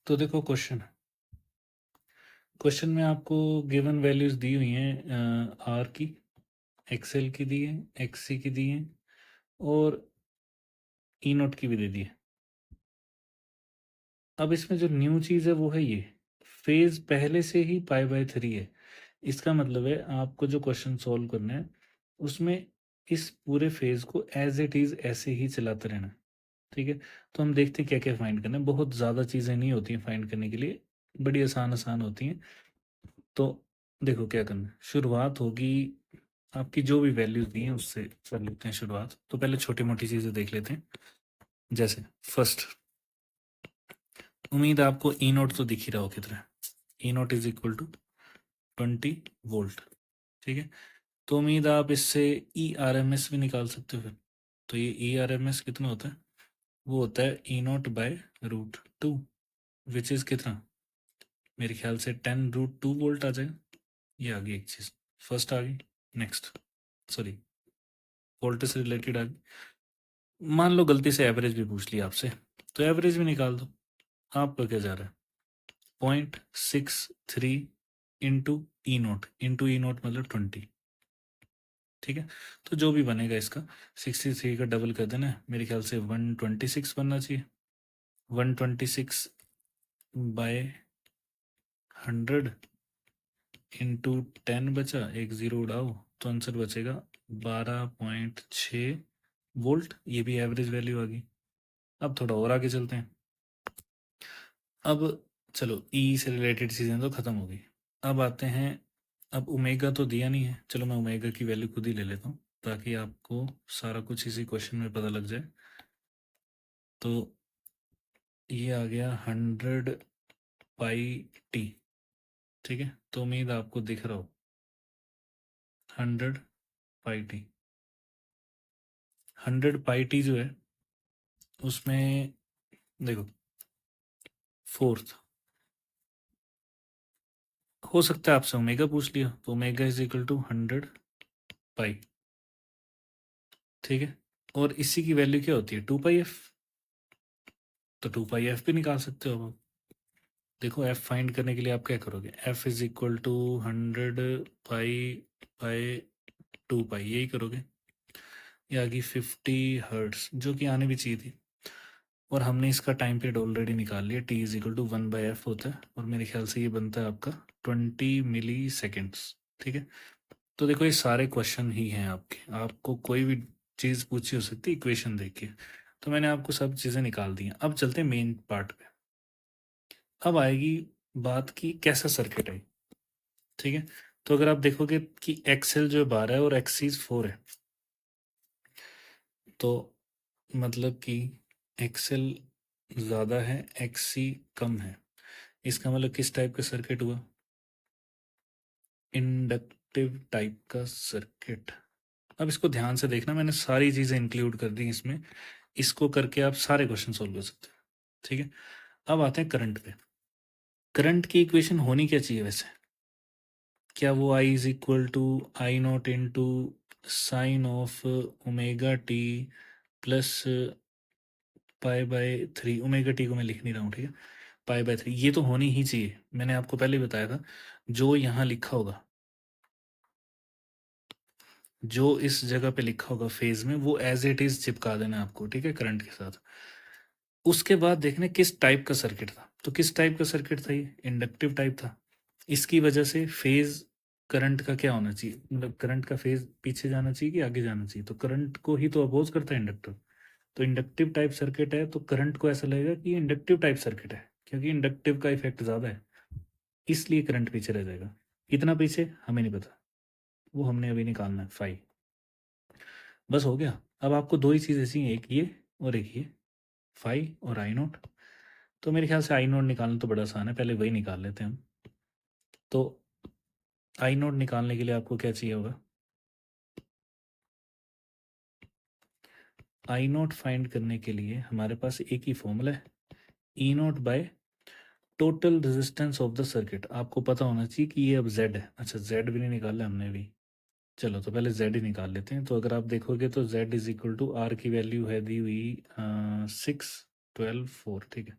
तो देखो क्वेश्चन में आपको गिवन वैल्यूज दी हुई हैं आर की, एक्सएल की दी है, एक्ससी की दी है और ई नोट की भी दे दी है। अब इसमें जो न्यू चीज़ है वो है ये, फेज पहले से ही π/3 है। इसका मतलब है आपको जो क्वेश्चन सॉल्व करना है उसमें इस पूरे फेज को एज इट इज़ ऐसे ही चलाते रहना है। ठीक है, तो हम देखते हैं क्या क्या फाइंड करना है। बहुत ज़्यादा चीज़ें नहीं होती हैं फाइंड करने के लिए, बड़ी आसान आसान होती हैं। तो देखो क्या करना है, शुरुआत होगी आपकी जो भी वैल्यूज दी हैं उससे कर लेते हैं शुरुआत। तो पहले छोटी मोटी चीज़ें देख लेते हैं। जैसे फर्स्ट, उम्मीद है आपको ई नोट तो दिख ही रहा हो कितना। E naught is equal to 20 volt. ठीक है, तो उम्मीद है आप इससे ई आर एम एस भी निकाल सकते हो फिर। तो ये ई आर एम एस कितना होता है, वो होता है E naught bye √2, which is कितना, मेरे ख्याल से 10√2 वोल्ट आ जाएगा। ये आ गई एक चीज़, फर्स्ट आ गई। नेक्स्ट, सॉरी, वोल्टेज से रिलेटेड आ गई। मान लो गलती से एवरेज भी पूछ लिया आपसे, तो एवरेज भी निकाल दो। आपका क्या जा रहा है, 0.63 इंटू ई नोट मतलब 20। ठीक है, तो जो भी बनेगा इसका 63 का डबल कर देना है, मेरे ख्याल से 126 बनना चाहिए। 126/100 इंटू 10 बचा, एक ज़ीरो उड़ाओ तो आंसर बचेगा 12.6 वोल्ट। ये भी एवरेज वैल्यू आ गई। अब थोड़ा और आगे चलते हैं। अब चलो ई से रिलेटेड चीज़ें तो ख़त्म हो गई। अब आते हैं, अब ओमेगा तो दिया नहीं है, चलो मैं ओमेगा की वैल्यू खुद ही ले लेता हूँ ताकि आपको सारा कुछ इसी क्वेश्चन में पता लग जाए। तो ये आ गया 100πt। ठीक है, तो उम्मीद आपको दिख रहा हो 100πt। 100πt जो है उसमें देखो, फोर्थ हो सकता है आपसे ओमेगा पूछ लिया, तो ओमेगा इज इक्वल टू 100π। ठीक है, और इसी की वैल्यू क्या होती है, 2πf। तो 2πf भी निकाल सकते हो आप। देखो f फाइंड करने के लिए आप क्या करोगे, f इज इक्वल टू 100π/2π, यही करोगे। ये आ गई 50 हर्ट्स, जो कि आने भी चाहिए थी। और हमने इसका टाइम पीरियड ऑलरेडी निकाल लिया, t is equal to 1/f होता है, और मेरे ख्याल से ये बनता है आपका 20 मिली सेकेंड्स। ठीक है, तो देखो ये सारे क्वेश्चन ही हैं आपके, आपको कोई भी चीज़ पूछी हो सकती है इक्वेशन देख के। तो मैंने आपको सब चीज़ें निकाल दी हैं। अब चलते हैं मेन पार्ट पे। अब आएगी बात की कैसा सर्किट है। ठीक है, तो अगर आप देखोगे कि एक्सएल जो 12 है और एक्सीज 4 है, तो मतलब कि एक्सएल ज़्यादा है, एक्सी कम है। इसका मतलब किस टाइप का सर्किट हुआ, इंडक्टिव टाइप का सर्किट। अब इसको ध्यान से देखना, मैंने सारी चीज़ें इंक्लूड कर दी इसमें, इसको करके आप सारे क्वेश्चन सोल्व कर सकते हैं। ठीक है, अब आते हैं करंट पे। करंट की इक्वेशन होनी क्या चाहिए वैसे, क्या वो I is equal to I naught into sine of omega T plus π/3। Omega T को मैं लिख नहीं रहा हूँ, ठीक है, π/3 ये तो होनी ही चाहिए। मैंने आपको पहले ही बताया था, जो यहाँ लिखा होगा, जो इस जगह पे लिखा होगा फेज में, वो एज इट इज चिपका देना है आपको। ठीक है, करंट के साथ। उसके बाद देखना किस टाइप का सर्किट था। तो किस टाइप का सर्किट था, ये इंडक्टिव टाइप था। इसकी वजह से फेज करंट का क्या होना चाहिए, मतलब करंट का फेज पीछे जाना चाहिए कि आगे जाना चाहिए। तो करंट को ही तो अपोज करता है इंडक्टर। तो इंडक्टिव टाइप सर्किट है तो करंट को ऐसा लगेगा कि इंडक्टिव टाइप सर्किट है, क्योंकि इंडक्टिव का इफेक्ट ज़्यादा है, इसलिए करंट पीछे रह जाएगा। कितना पीछे हमें नहीं पता, वो हमने अभी निकालना है 5। बस हो गया। अब आपको दो ही चीज़ ऐसी हैं, एक ये और एक ये, 5 और आई नोट। तो मेरे ख्याल से आई नोट निकालना तो बड़ा आसान है, पहले वही निकाल लेते हैं हम। तो आई नोट निकालने के लिए आपको क्या चाहिए होगा, आई नोट फाइंड करने के लिए हमारे पास एक ही फॉर्मूला है, E naught by total resistance of the circuit. आपको पता होना चाहिए कि ये अब जेड है। अच्छा, जेड भी नहीं निकाला हमने भी, चलो तो पहले जेड ही निकाल लेते हैं। तो अगर आप देखोगे तो Z is equal to R की वैल्यू है दी हुई 6, 12, 4। ठीक है,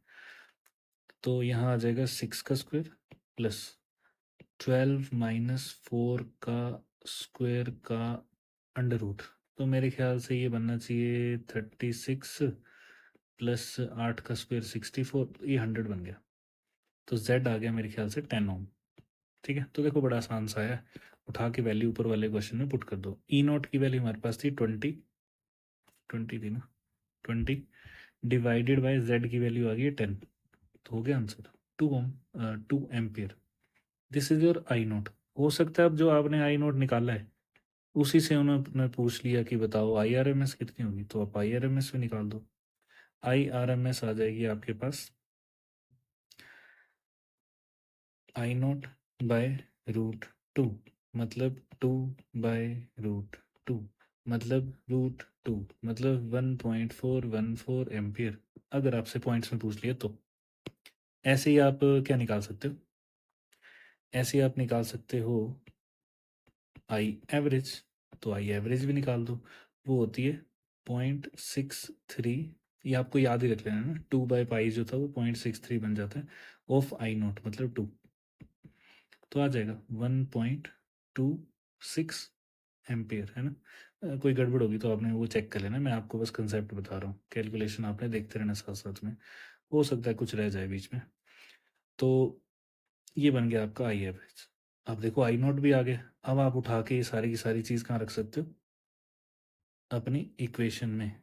तो यहाँ आ जाएगा 6 का स्क्वायर प्लस 12 माइनस 4 का स्क्वायर का अंडर रूट। तो मेरे ख्याल से ये बनना चाहिए 36 प्लस 8 का स्क्वायर 64, ये 100 बन गया। तो z आ गया मेरे ख्याल से 10 ओम। ठीक है, तो देखो बड़ा आसान सा है, उठा के वैल्यू ऊपर वाले क्वेश्चन में पुट कर दो। ई नॉट की वैल्यू हमारे पास थी 20 थी ना, 20 डिवाइडेड बाय z की वैल्यू आ गई है 10, तो हो गया answer 2 ohm, 2 ampere. This is your I naught. हो सकता है अब जो आपने आई नोट निकाला है उसी से उन्होंने पूछ लिया कि बताओ आई आर एम एस कितनी होगी, तो आप आई आर एम एस भी निकाल दो। आई आर एम एस आ जाएगी आपके पास आई नोट बाय रूट 2, मतलब 2/√2, मतलब √2, मतलब 1.414 एम्पियर, अगर आपसे पॉइंट्स में पूछ लिया तो। ऐसे ही आप क्या निकाल सकते हो, ऐसे ही आप निकाल सकते हो आई एवरेज। तो आई एवरेज भी निकाल दो, वो होती है 0.63। ये आपको याद ही रख लेना ना, 2/π जो था वो 0.63 बन जाता है ऑफ आई नोट, मतलब 2। तो आ जाएगा 1.26 एम्पियर, है ना। कोई गड़बड़ होगी तो आपने वो चेक कर लेना, मैं आपको बस कंसेप्ट बता रहा हूँ, कैलकुलेशन आपने देखते रहना साथ साथ में, हो सकता है कुछ रह जाए बीच में। तो ये बन गया आपका आई एवरेज। अब देखो आई नोट भी आ गया, अब आप उठा के ये सारी की सारी चीज़ कहाँ रख सकते हो, अपनी इक्वेशन में।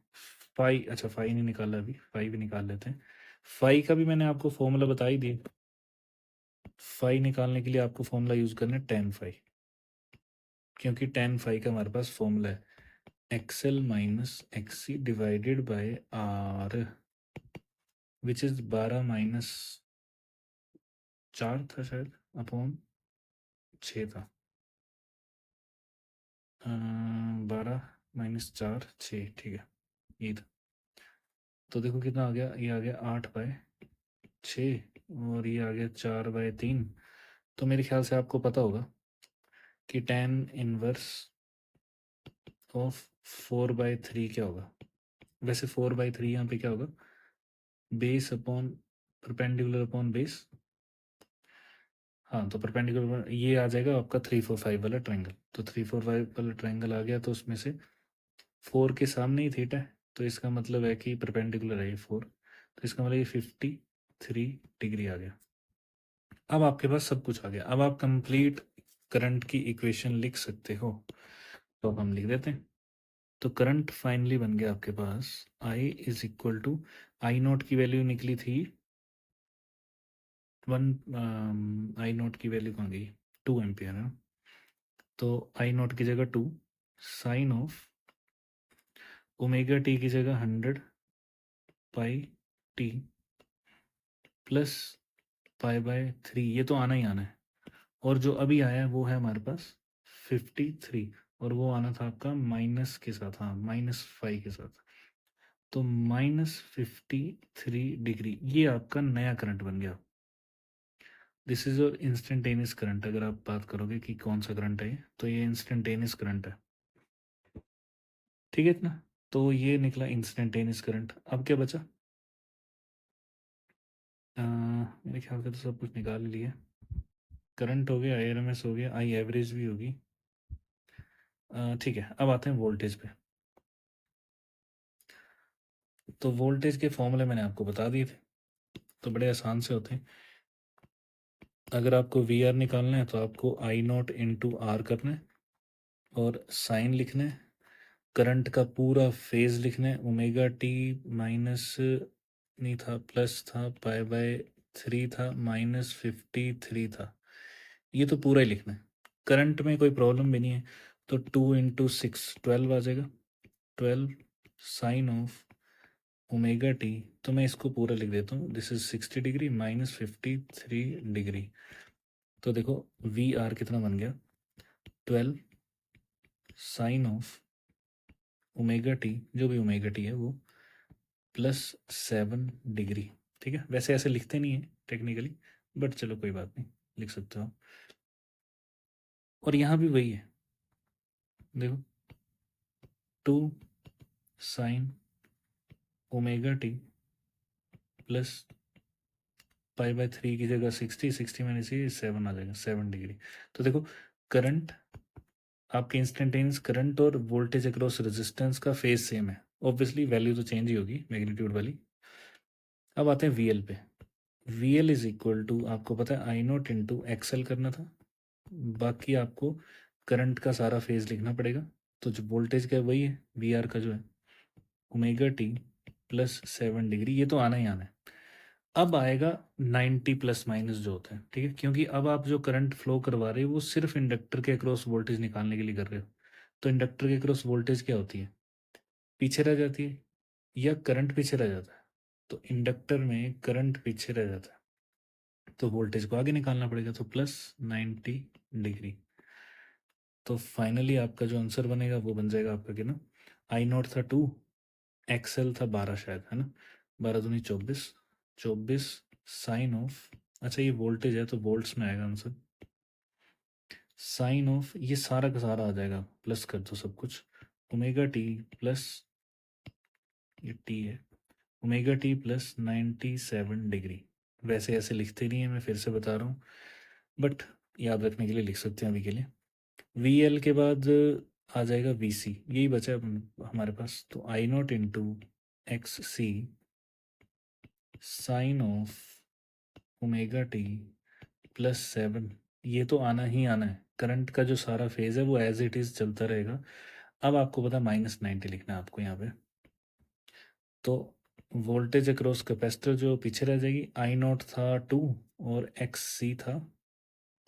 फाई, अच्छा फाई नहीं निकाला अभी, फाई भी निकाल लेते हैं। फाई का भी मैंने आपको फॉर्मूला बता ही दिया। फाई निकालने के लिए आपको फॉर्मूला यूज़ करना है tan फाई, क्योंकि tan फाई का हमारे पास फॉर्मूला है XL minus XC divided by R, which is 12 माइनस 4 था शायद, अपॉन 6 था। 12 - 4 6, ठीक है, ये था। तो देखो कितना आ गया, ये आ गया 8/6 और ये आ गया 4/3। तो मेरे ख्याल से आपको पता होगा कि tan इनवर्स ऑफ 4/3 क्या होगा। वैसे 4/3 यहाँ पे क्या होगा, base upon perpendicular upon base. हाँ, तो परपेंडिकुलर ये आ जाएगा आपका 3 4 5 वाला ट्रायंगल। तो 3 4 5 वाला ट्रायंगल आ गया, तो उसमें से 4 के सामने ही थीटा है, तो इसका मतलब है कि परपेंडिकुलर है ये 4, तो इसका मतलब ये 53 डिग्री आ गया। अब आपके पास सब कुछ आ गया, अब आप कंप्लीट करंट की इक्वेशन लिख सकते हो। तो अब हम लिख देते हैं। तो करंट फाइनली बन गया आपके पास I is equal to, I naught की वैल्यू निकली थी 1, आई नोट की वैल्यू कहाँ गई, 2 एम्पियर है। तो आई नोट की जगह 2, साइन ऑफ ओमेगा टी की जगह 100πt प्लस π/3, ये तो आना ही आना है। और जो अभी आया है वो है हमारे पास 53, और वो आना था आपका माइनस के साथ, हाँ -5 के साथ। तो -53 डिग्री, ये आपका नया करंट बन गया। This is your instantaneous current. अगर आप बात करोगे कि कौन सा करंट है ये, तो ये इंस्टेंटेनियस करंट है, ठीक है इतना। तो ये निकला इंस्टेंटेनियस करंट। अब क्या बचा, मेरे ख्याल से तो सब कुछ निकाल ही लिया। करंट हो गया, आई आर एम एस हो गया, आई एवरेज भी होगी। ठीक है, अब आते हैं वोल्टेज पे। तो वोल्टेज के फॉर्मूले मैंने आपको बता दिए थे, तो बड़े आसान से होते हैं। अगर आपको वी आर निकालना है तो आपको आई नॉट इंटू आर करना है और साइन लिखना है, करंट का पूरा फेज लिखना है, ओमेगा टी माइनस नहीं था, प्लस था, π/3 था, -53 था, ये तो पूरा ही लिखना है। करंट में कोई प्रॉब्लम भी नहीं है, तो 2 × 6 12 आ जाएगा, 12 साइन ऑफ ओमेगा टी। तो मैं इसको पूरा लिख देता हूँ, दिस इज 60 डिग्री -53 डिग्री। तो देखो वी आर कितना बन गया, 12 साइन ऑफ ओमेगा टी, जो भी ओमेगा टी है वो, +7 डिग्री। ठीक है, वैसे ऐसे लिखते नहीं है टेक्निकली, बट चलो कोई बात नहीं, लिख सकते हो आप। और यहाँ भी वही है, देखो 2 साइन ओमेगा टी प्लस पाई/3 की जगह 60, 60 माइनस ये 7 आ जाएगा, 7 डिग्री। तो देखो करंट, आपके इंस्टेंटेनियस करंट और वोल्टेज अक्रॉस रेजिस्टेंस का फेज सेम है, ऑब्वियसली वैल्यू तो चेंज ही होगी मैग्नीट्यूड वाली। अब आते हैं वीएल पे। वीएल इज इक्वल टू, आपको पता है आई नॉट इंटू एक्सएल करना था, बाकी आपको करंट का सारा फेज लिखना पड़ेगा। तो जो वोल्टेज का है वही है, वी आर का जो है ओमेगा टी प्लस 7 डिग्री, ये तो आना ही आना है। अब आएगा 90 प्लस माइनस जो होता है, ठीक है, क्योंकि अब आप जो करंट फ्लो करवा रहे हो वो सिर्फ इंडक्टर के अक्रॉस वोल्टेज निकालने के लिए कर रहे हो। तो इंडक्टर के अक्रॉस वोल्टेज क्या होती है, पीछे रह जाती है, या करंट पीछे रह जाता है। तो इंडक्टर में करंट पीछे रह जाता है, तो वोल्टेज को आगे निकालना पड़ेगा, तो प्लस 90 डिग्री। तो फाइनली आपका जो आंसर बनेगा वो बन जाएगा आपका कितना, आई नॉट था 2, एक्सएल था 12 शायद, है ना, 12 दूनी 24, 24 साइन ऑफ, अच्छा ये वोल्टेज है तो वोल्ट्स में आएगा आंसर, साइन ऑफ ये सारा का सारा आ जाएगा, प्लस कर दो सब कुछ, ओमेगा टी प्लस, ये टी है, ओमेगा टी प्लस 97 डिग्री। वैसे ऐसे लिखते नहीं है, मैं फिर से बता रहा हूँ, बट याद रखने के लिए लिख सकते हैं अभी के लिए। वी एल के बाद आ जाएगा वी सी, यही बचा है हमारे पास, तो I naught into X C sine of omega T plus 7, ये तो आना ही आना है, करंट का जो सारा फेज है वो एज इट इज़ चलता रहेगा। अब आपको पता -90 लिखना है आपको यहाँ पे, तो वोल्टेज अक्रॉस कैपेसिटर जो पीछे रह जाएगी, आई नॉट था 2 और एक्स सी था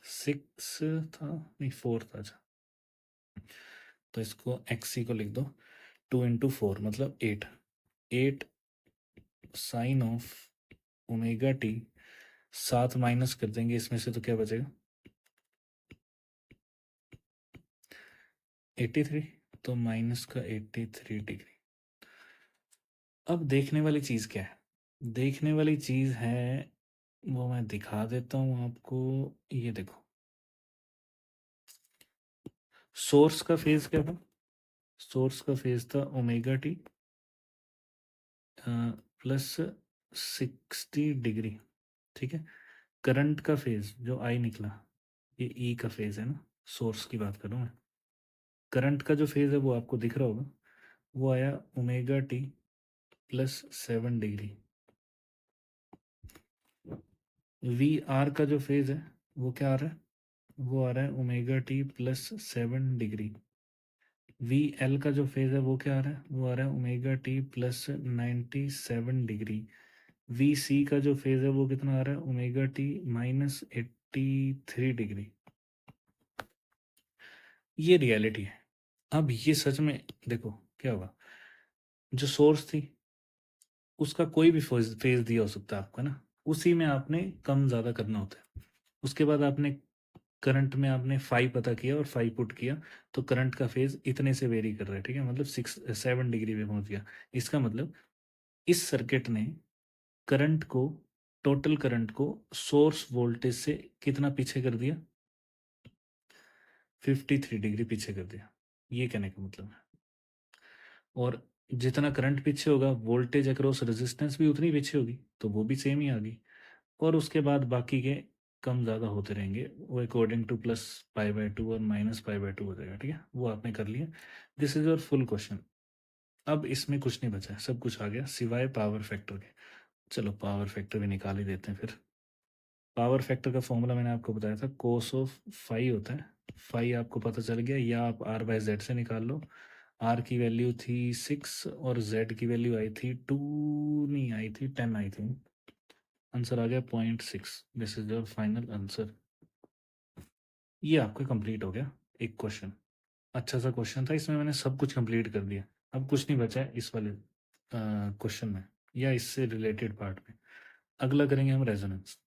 6 था, नहीं 4 था, अच्छा, तो इसको एक्स सी को लिख दो, 2 इंटू 4 मतलब 8, 8 sine of omega T, 7 minus कर देंगे इसमें से तो क्या बचेगा 83, तो माइनस का 83 डिग्री। अब देखने वाली चीज़ क्या है, देखने वाली चीज़ है वो मैं दिखा देता हूँ आपको, ये देखो सोर्स का फेज क्या था, सोर्स का फेज था ओमेगा टी प्लस 60 डिग्री, ठीक है। करंट का फेज जो आई निकला, ये ई का फेज है ना, सोर्स की बात कर रहा हूँ मैं, करंट का जो फेज है वो आपको दिख रहा होगा, वो आया omega T plus 7 degree. V R का जो फेज है वो क्या आ रहा है, वो आ रहा है omega T plus 7 degree. V L का जो फेज है वो क्या आ रहा है, वो आ रहा है omega T plus 97 degree. V C का जो फेज है वो कितना आ रहा है, ओमेगा टी माइनस 83 डिग्री। ये रियलिटी है। अब ये सच में देखो क्या होगा, जो सोर्स थी उसका कोई भी फेज दिया हो सकता है आपका ना, उसी में आपने कम ज़्यादा करना होता है। उसके बाद आपने करंट में आपने फाइव पता किया और फाइव पुट किया, तो करंट का फेज इतने से वेरी कर रहा है, ठीक है, मतलब 7 डिग्री पे पहुंच गया। इसका मतलब इस सर्किट ने करंट को, टोटल करंट को सोर्स वोल्टेज से कितना पीछे कर दिया, 53 डिग्री पीछे कर दिया, ये कहने का मतलब है। और जितना करंट पीछे होगा वोल्टेज अक्रॉस रेजिस्टेंस भी उतनी पीछे होगी, तो वो भी सेम ही आ गई। और उसके बाद बाकी के कम ज़्यादा होते रहेंगे, वो अकॉर्डिंग टू प्लस पाई/2 और माइनस पाई/2 हो जाएगा, ठीक है, वो आपने कर लिया। This is your full question. अब इसमें कुछ नहीं बचा है, सब कुछ आ गया सिवाय पावर फैक्टर के। चलो पावर फैक्टर भी निकाल ही देते हैं फिर। पावर फैक्टर का फॉर्मूला मैंने आपको बताया था, कोस ऑफ फाई होता है। फाई आपको पता चल गया, या आप R/Z से निकाल लो। आर की वैल्यू थी 6 और जेड की वैल्यू आई थी 2, नहीं आई थी 10 आई थी। आंसर आ गया 0.6। This is your final answer. ये आपका कंप्लीट हो गया एक क्वेश्चन। अच्छा सा क्वेश्चन था, इसमें मैंने सब कुछ कंप्लीट कर दिया। अब कुछ नहीं बचा है इस वाले क्वेश्चन में या इससे रिलेटेड पार्ट में। अगला करेंगे हम रेजोनेंस।